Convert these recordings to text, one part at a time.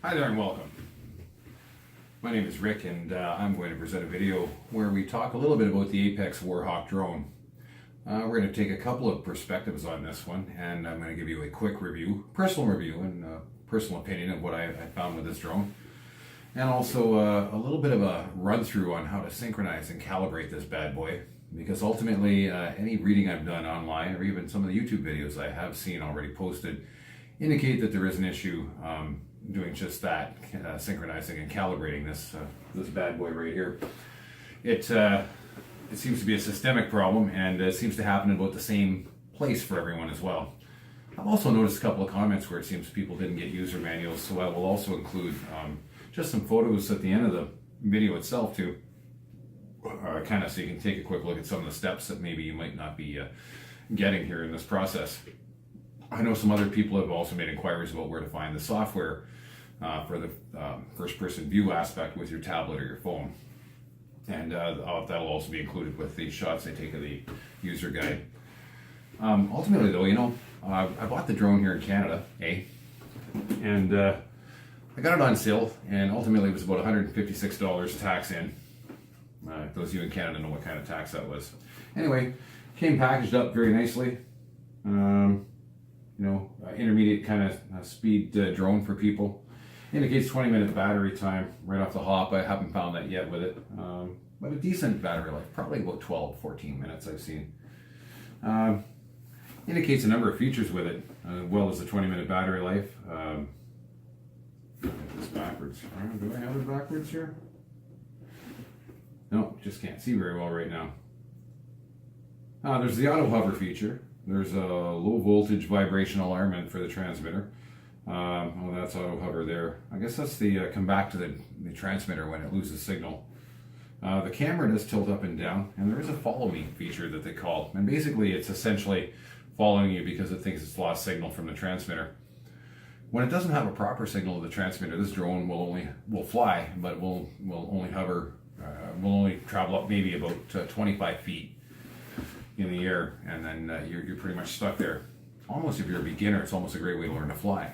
Hi there and welcome. My name is Rick and I'm going to present a video where we talk a little bit about the Apex Warhawk drone. We're going to take a couple of perspectives on this one, and I'm going to give you a quick review, personal review and personal opinion of what I found with this drone. And also a little bit of a run through on how to synchronize and calibrate this bad boy. Because ultimately any reading I've done online or even some of the YouTube videos I have seen already posted indicate that there is an issue doing just that, synchronizing and calibrating this bad boy right here. It seems to be a systemic problem, and it seems to happen in about the same place for everyone as well. I've also noticed a couple of comments where it seems people didn't get user manuals, so I will also include just some photos at the end of the video itself too, kind of so you can take a quick look at some of the steps that maybe you might not be getting here in this process. I know some other people have also made inquiries about where to find the software for the first-person view aspect with your tablet or your phone. And that'll also be included with the shots I take of the user guide. Ultimately though, I bought the drone here in Canada, and I got it on sale, and ultimately it was about $156 tax in. Those of you in Canada know what kind of tax that was. Anyway, came packaged up very nicely. Intermediate kind of speed drone for people. Indicates 20-minute battery time right off the hop. I haven't found that yet with it, but a decent battery life, probably about 12-14 minutes I've seen. Indicates a number of features with it, as well as the 20-minute battery life. Get this backwards. Do I have it backwards here? No, just can't see very well right now. There's the auto hover feature. There's a low voltage vibration alarm for the transmitter. That's auto hover there. I guess that's the come back to the transmitter when it loses signal. The camera does tilt up and down, and there is a follow me feature that they call. And basically it's essentially following you because it thinks it's lost signal from the transmitter. When it doesn't have a proper signal to the transmitter, this drone will fly, but will only hover, will only travel up maybe about 25 feet in the air, and then you're pretty much stuck there. Almost, if you're a beginner, it's almost a great way to learn to fly.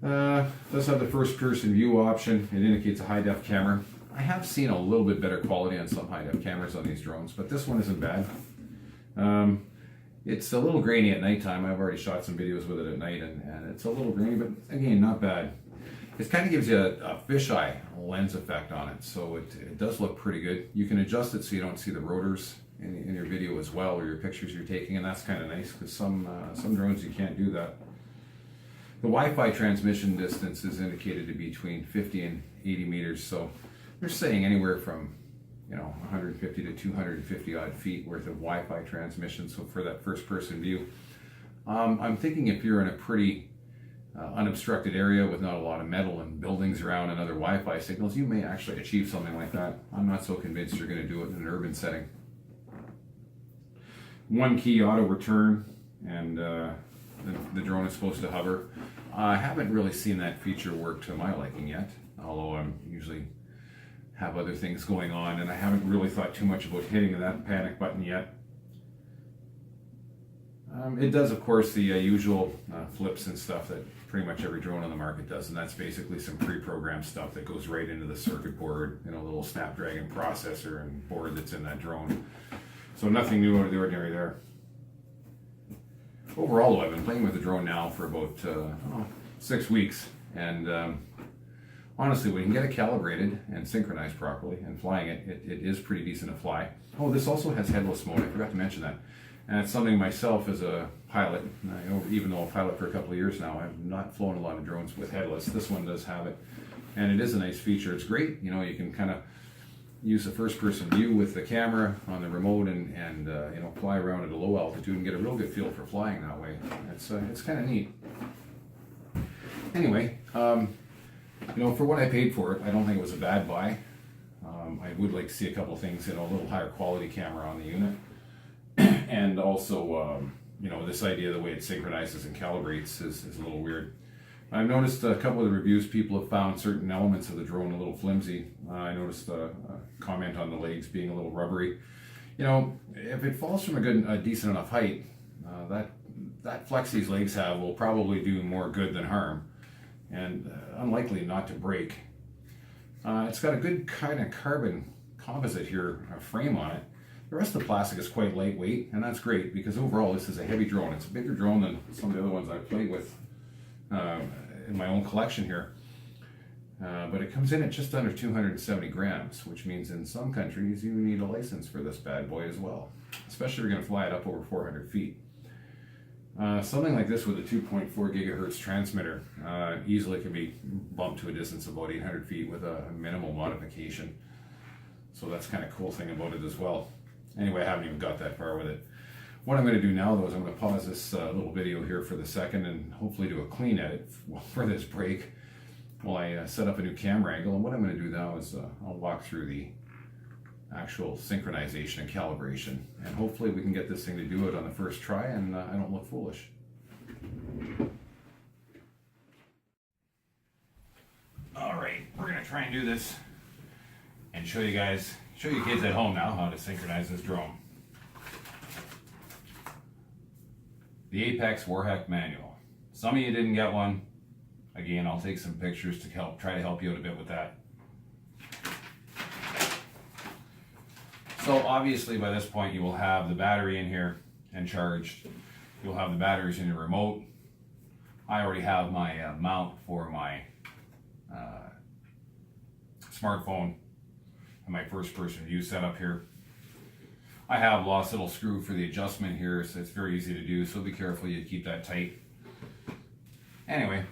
Does have the first-person view option. It indicates a high-def camera. I have seen a little bit better quality on some high-def cameras on these drones, but this one isn't bad. It's a little grainy at nighttime. I've already shot some videos with it at night, and it's a little grainy, but again, not bad. It kind of gives you a fisheye lens effect on it, so it does look pretty good. You can adjust it so you don't see the rotors in your video as well, or your pictures you're taking, and that's kind of nice because some drones you can't do that. The Wi-Fi transmission distance is indicated to be between 50 and 80 meters, so they're saying anywhere from 150 to 250 odd feet worth of Wi-Fi transmission. So for that first-person view, I'm thinking if you're in a pretty unobstructed area with not a lot of metal and buildings around and other Wi-Fi signals, you may actually achieve something like that. I'm not so convinced you're going to do it in an urban setting. One key auto return, and the drone is supposed to hover. I haven't really seen that feature work to my liking yet, although I'm usually have other things going on, and I haven't really thought too much about hitting that panic button yet. It does, of course, the usual flips and stuff that pretty much every drone on the market does, and that's basically some pre-programmed stuff that goes right into the circuit board, a little Snapdragon processor and board that's in that drone. So nothing new out of the ordinary there. Overall, though, I've been playing with the drone now for about 6 weeks, and honestly, when you can get it calibrated and synchronized properly and flying it is pretty decent to fly. Oh, this also has headless mode. I forgot to mention that. And it's something myself as a pilot, even though I'm a pilot for a couple of years now, I've not flown a lot of drones with headless. This one does have it, and it is a nice feature. It's great. You can kind of use a first-person view with the camera on the remote and fly around at a low altitude and get a real good feel for flying that way. It's kind of neat. Anyway, for what I paid for it, I don't think it was a bad buy. I would like to see a couple of things, a little higher quality camera on the unit. And also, this idea of the way it synchronizes and calibrates is a little weird. I've noticed a couple of the reviews, people have found certain elements of the drone a little flimsy. I noticed a comment on the legs being a little rubbery. If it falls from a decent enough height, that that flex these legs have will probably do more good than harm, and unlikely not to break. It's got a good kind of carbon composite here, frame on it. The rest of the plastic is quite lightweight, and that's great because overall this is a heavy drone. It's a bigger drone than some of the other ones I've played with in my own collection here. But it comes in at just under 270 grams, which means in some countries you need a license for this bad boy as well, especially if you're going to fly it up over 400 feet. Something like this with a 2.4 gigahertz transmitter easily can be bumped to a distance of about 800 feet with a minimal modification. So that's kind of cool thing about it as well. Anyway, I haven't even got that far with it. What I'm going to do now though is I'm going to pause this little video here for the second and hopefully do a clean edit for this break while I set up a new camera angle. And what I'm going to do now is I'll walk through the actual synchronization and calibration, and hopefully we can get this thing to do it on the first try and I don't look foolish. Alright, we're going to try and do this and show you kids at home now how to synchronize this drone. The Apex Warhawk manual. Some of you didn't get one. Again, I'll take some pictures to try to help you out a bit with that. So obviously by this point you will have the battery in here and charged. You'll have the batteries in your remote. I already have my mount for my smartphone and my first person view setup here. I have lost a little screw for the adjustment here, so it's very easy to do, so be careful you keep that tight. Anyway,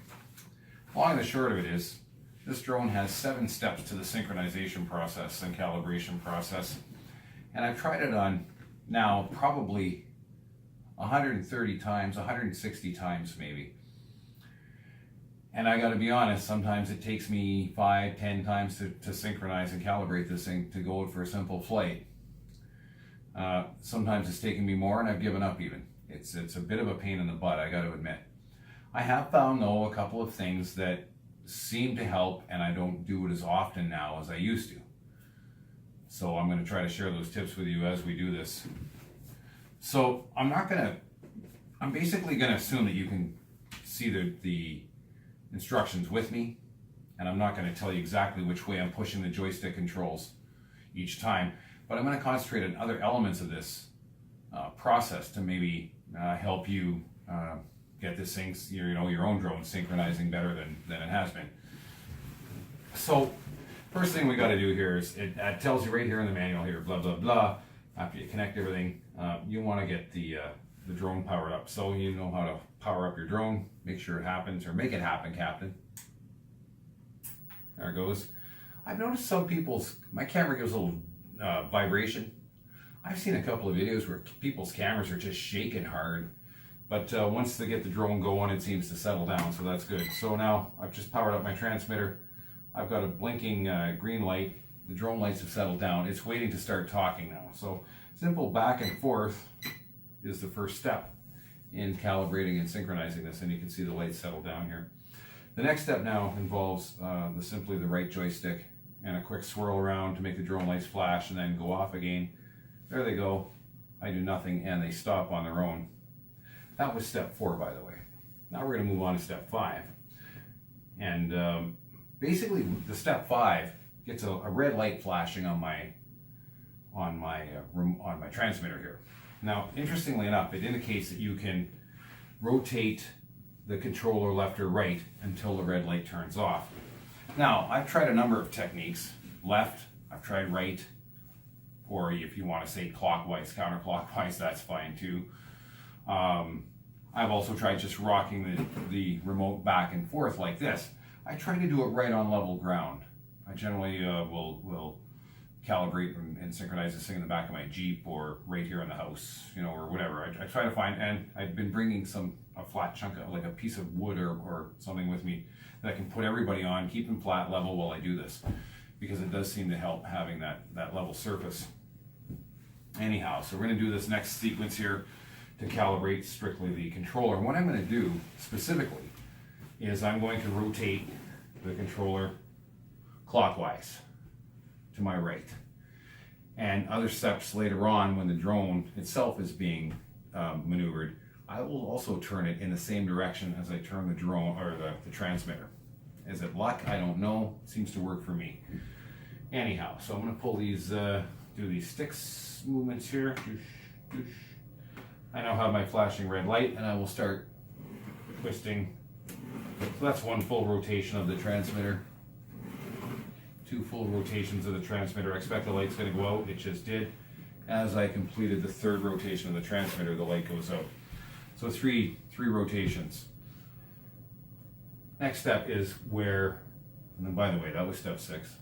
long and the short of it is, this drone has 7 steps to the synchronization process and calibration process. And I've tried it on now probably 130 times, 160 times maybe. And I gotta be honest, sometimes it takes me 5, 10 times to synchronize and calibrate this thing to go out for a simple flight. Sometimes it's taken me more and I've given up even. It's a bit of a pain in the butt, I gotta admit. I have found though a couple of things that seem to help, and I don't do it as often now as I used to. So I'm going to try to share those tips with you as we do this. So I'm basically going to assume that you can see the instructions with me, and I'm not going to tell you exactly which way I'm pushing the joystick controls each time, but I'm going to concentrate on other elements of this process to maybe help you get this thing, your own drone synchronizing better than it has been. So first thing we got to do here is it tells you right here in the manual here, blah blah blah. After you connect everything, you want to get the drone powered up. So you know how to power up your drone. Make sure it happens, or make it happen, Captain. There it goes. I've noticed my camera gives a little vibration. I've seen a couple of videos where people's cameras are just shaking hard. But once they get the drone going, it seems to settle down, so that's good. So now I've just powered up my transmitter. I've got a blinking green light. The drone lights have settled down. It's waiting to start talking now. So simple back and forth is the first step in calibrating and synchronizing this, and you can see the lights settle down here. The next step now involves simply the right joystick and a quick swirl around to make the drone lights flash and then go off again. There they go. I do nothing and they stop on their own. That was step 4, by the way. Now we're going to move on to step 5. And basically, the step 5 gets a red light flashing on my transmitter here. Now, interestingly enough, it indicates that you can rotate the controller left or right until the red light turns off. Now, I've tried a number of techniques. Left, I've tried right, or if you want to say clockwise, counterclockwise, that's fine too. I've also tried just rocking the remote back and forth like this. I try to do it right on level ground. I generally will calibrate and synchronize this thing in the back of my Jeep or right here in the house, or whatever. I try to find, and I've been bringing a flat chunk of like a piece of wood or something with me that I can put everybody on, keep them flat level while I do this, because it does seem to help having that level surface. Anyhow, so we're going to do this next sequence here to calibrate strictly the controller. And what I'm going to do specifically is I'm going to rotate the controller clockwise to my right. And other steps later on when the drone itself is being maneuvered, I will also turn it in the same direction as I turn the drone or the transmitter. Is it luck? I don't know. It seems to work for me. Anyhow, so I'm going to pull these, do these sticks movements here. I now have my flashing red light, and I will start twisting. So that's one full rotation of the transmitter. 2 full rotations of the transmitter. I expect the light's going to go out. It just did. As I completed the 3rd rotation of the transmitter, the light goes out. So three rotations. Next step is where, and then by the way, that was step 6.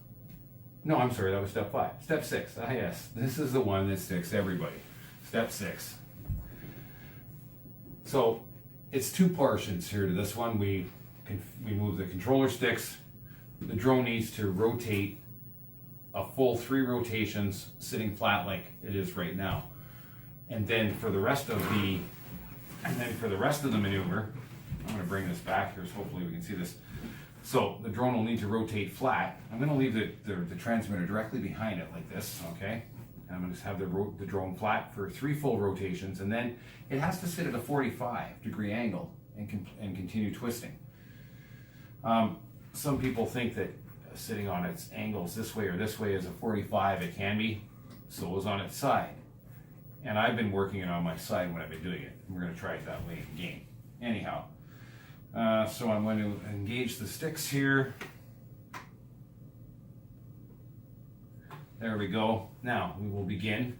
No, I'm sorry, that was step 5. Step 6, ah yes, this is the one that sticks to everybody. Step 6. So it's 2 portions here to this one. We move the controller sticks. The drone needs to rotate a full 3 rotations sitting flat like it is right now. And then for the rest of the maneuver, I'm going to bring this back here so hopefully we can see this. So the drone will need to rotate flat. I'm going to leave the transmitter directly behind it like this, okay? And I'm going to have the drone flat for 3 full rotations, and then it has to sit at a 45-degree angle and continue twisting. Some people think that sitting on its angles this way or this way is a 45. It can be. So is on its side. And I've been working it on my side when I've been doing it. We're going to try it that way in game. Anyhow, so I'm going to engage the sticks here. There we go. Now we will begin.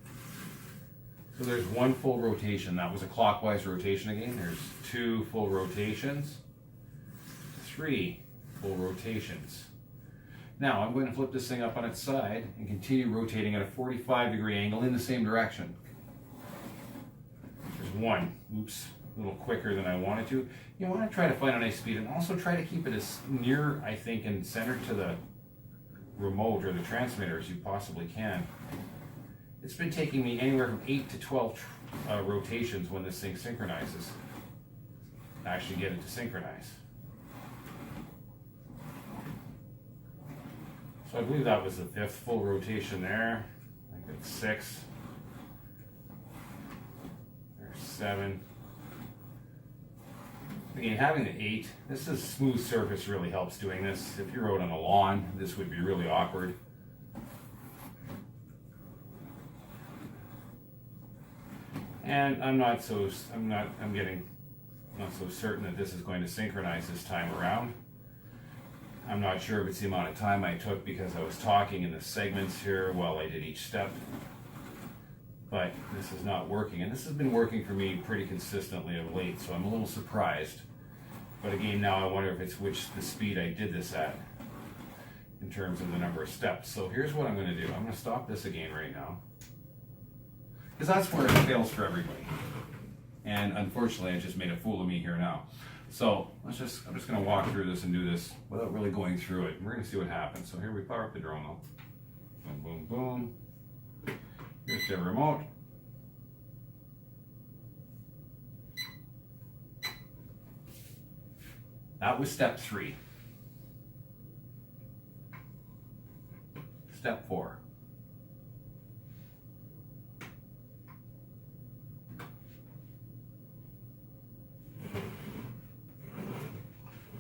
So there's 1 full rotation. That was a clockwise rotation again. There's 2 full rotations. 3 full rotations. Now I'm going to flip this thing up on its side and continue rotating at a 45-degree angle in the same direction. There's 1. Oops, a little quicker than I wanted to. You want to try to find a nice speed and also try to keep it as near, I think, and centered to the remote or the transmitter as you possibly can. It's been taking me anywhere from 8 to 12 rotations when this thing synchronizes to actually get it to synchronize. So I believe that was the 5th full rotation there. I think that's 6. There's 7. Again, having the 8, this is smooth surface really helps doing this. If you're out on a lawn, this would be really awkward. And I'm getting not so certain that this is going to synchronize this time around. I'm not sure if it's the amount of time I took because I was talking in the segments here while I did each step. But this is not working, and this has been working for me pretty consistently of late, so I'm a little surprised. But again, now I wonder if it's the speed I did this at in terms of the number of steps. So here's what I'm going to do. I'm going to stop this again right now, because that's where it fails for everybody. And unfortunately, I just made a fool of me here now. So I'm just going to walk through this and do this without really going through it. We're going to see what happens. So here we power up the drone though. Boom, boom, boom. Here's the remote. That was step 3. Step 4.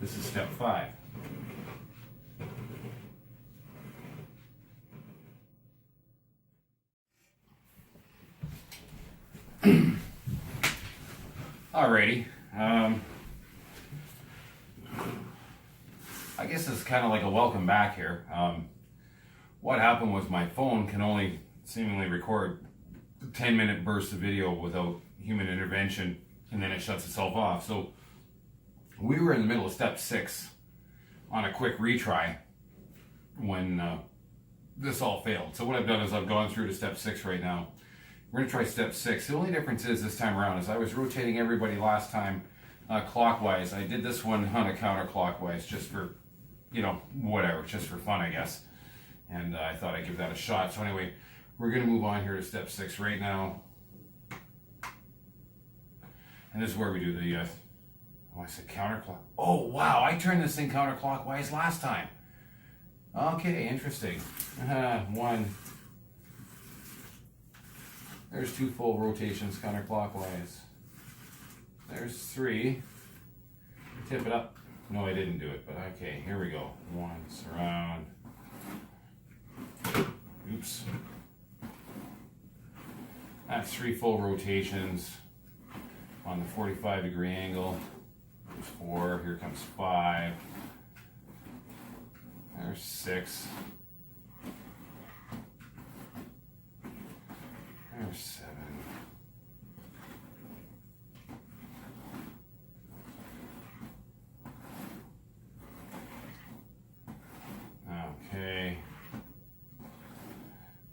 This is step 5. Alrighty. I guess it's kind of like a welcome back here. What happened was my phone can only seemingly record 10-minute bursts of video without human intervention, and then it shuts itself off. So we were in the middle of step 6 on a quick retry when this all failed. So what I've done is I've gone through to step 6 right now. We're going to try step 6. The only difference is this time around is I was rotating everybody last time clockwise. I did this one on a counterclockwise just for, whatever, just for fun, I guess. And I thought I'd give that a shot. So anyway, we're going to move on here to step 6 right now. And this is where we do the, I said counterclock. Oh, wow, I turned this thing counterclockwise last time. Okay, interesting. 1. There's 2 full rotations counterclockwise. There's 3. Tip it up. No, I didn't do it, but okay, here we go. 1 surround. Oops. That's 3 full rotations on the 45-degree angle. There's 4. Here comes 5. There's 6. There's 7. Okay.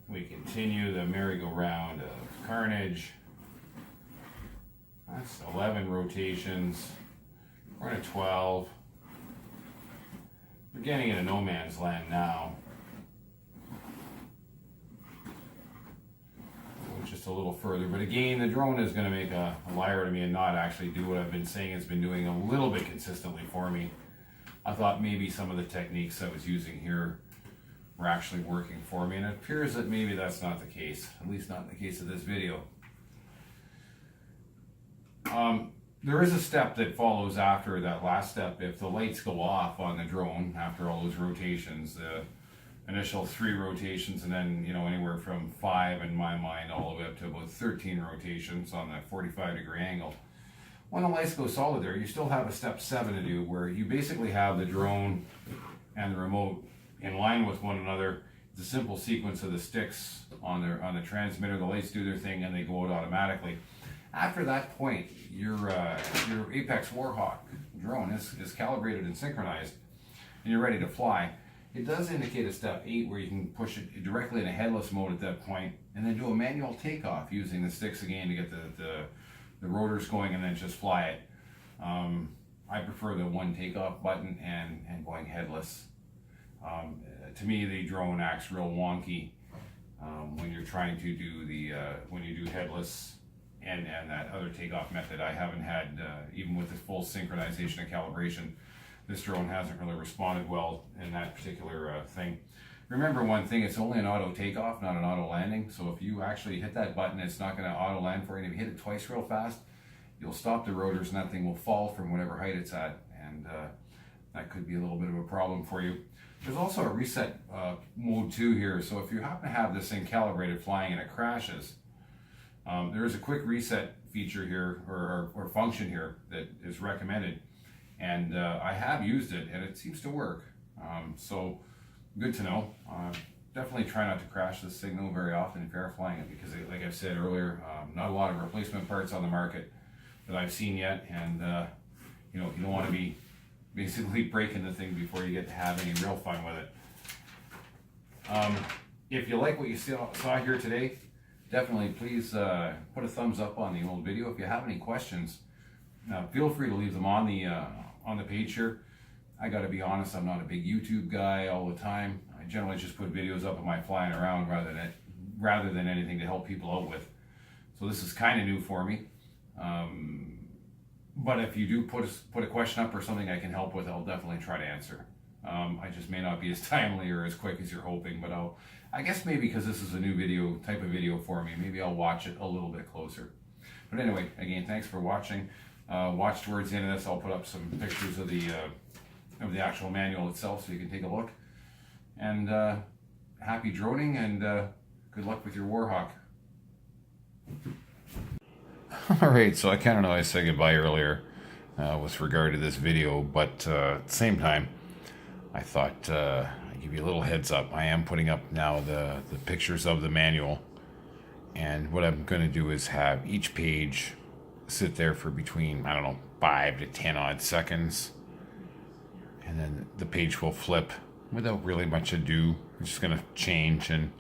We continue the merry-go-round of carnage. That's 11 rotations. We're at 12. We're getting into no man's land now. Just a little further, but again, the drone is going to make a liar to me and not actually do what I've been saying it's been doing a little bit consistently for me. I thought maybe some of the techniques I was using here were actually working for me, and it appears that maybe that's not the case, at least not in the case of this video. There is a step that follows after that last step. If the lights go off on the drone after all those rotations, the initial 3 rotations, and then, you know, anywhere from 5 in my mind all the way up to about 13 rotations on that 45-degree angle. When the lights go solid there, you still have a step 7 to do, where you basically have the drone and the remote in line with one another. It's a simple sequence of the sticks on the transmitter. The lights do their thing and they go out automatically. After that point, your Apex Warhawk drone is calibrated and synchronized, and you're ready to fly. It does indicate a step 8 where you can push it directly in a headless mode at that point, and then do a manual takeoff using the sticks again to get the rotors going, and then just fly it. I prefer the 1 takeoff button and going headless. To me, the drone acts real wonky when you're trying to do when you do headless and that other takeoff method. I haven't had, even with the full synchronization and calibration, this drone hasn't really responded well in that particular thing. Remember one thing, it's only an auto takeoff, not an auto landing. So if you actually hit that button, it's not going to auto land for you. And if you hit it twice real fast, you'll stop the rotors and that thing will fall from whatever height it's at. And that could be a little bit of a problem for you. There's also a reset mode 2 here. So if you happen to have this thing calibrated flying and it crashes, there is a quick reset feature here, or function here, that is recommended. And I have used it, and it seems to work. So good to know. Definitely try not to crash this signal very often if you're flying it, because like I've said earlier, not a lot of replacement parts on the market that I've seen yet, and you know, you don't want to be basically breaking the thing before you get to have any real fun with it. If you like what you saw here today, definitely please put a thumbs up on the old video. If you have any questions, feel free to leave them on the page here. I got to be honest, I'm not a big YouTube guy all the time. I generally just put videos up of my flying around rather than anything to help people out with. So this is kind of new for me. But if you do put a question up or something I can help with, I'll definitely try to answer. I just may not be as timely or as quick as you're hoping, but I guess maybe because this is a new type of video for me, maybe I'll watch it a little bit closer. But anyway, again, thanks for watching. Watch towards the end of this. I'll put up some pictures of the actual manual itself so you can take a look. And happy droning, and good luck with your Warhawk. Alright, so I kind of know I said goodbye earlier with regard to this video, but at the same time, I thought I'd give you a little heads up. I am putting up now the pictures of the manual, and what I'm going to do is have each page sit there for between, I don't know, 5 to 10 odd seconds, and then the page will flip without really much ado. It's just going to change, and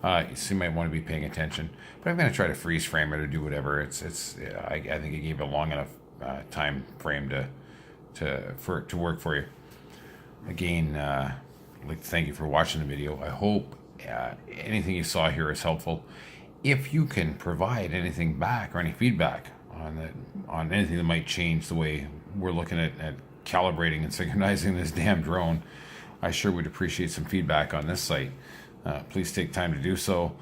so you might want to be paying attention. But I'm going to try to freeze frame it or do whatever. I think I gave a long enough time frame for it to work for you. Again, I'd like to thank you for watching the video. I hope anything you saw here is helpful. If you can provide anything back or any feedback on anything that might change the way we're looking at calibrating and synchronizing this damn drone, I sure would appreciate some feedback on this site. Please take time to do so.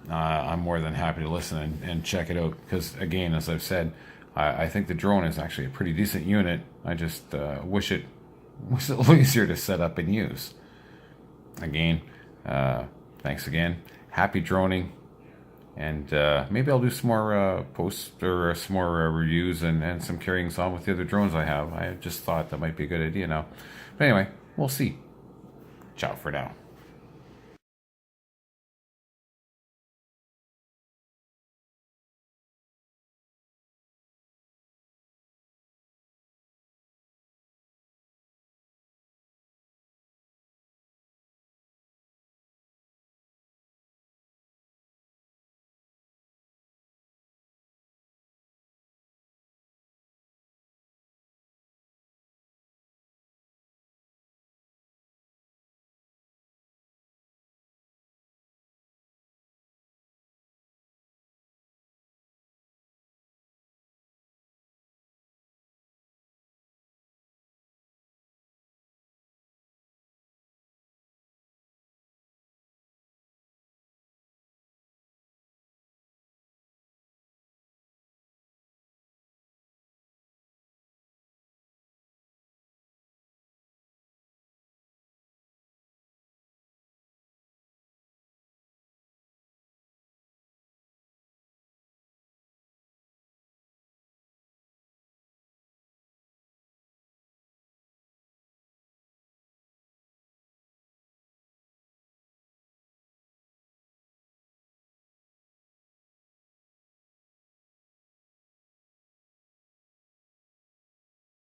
I'm more than happy to listen and check it out, because again, as I've said, I think the drone is actually a pretty decent unit. I just wish it was a little easier to set up and use. Again, thanks again. Happy droning. And maybe I'll do some more posts or some more reviews and some carryings on with the other drones I have. I just thought that might be a good idea now. But anyway, we'll see. Ciao for now.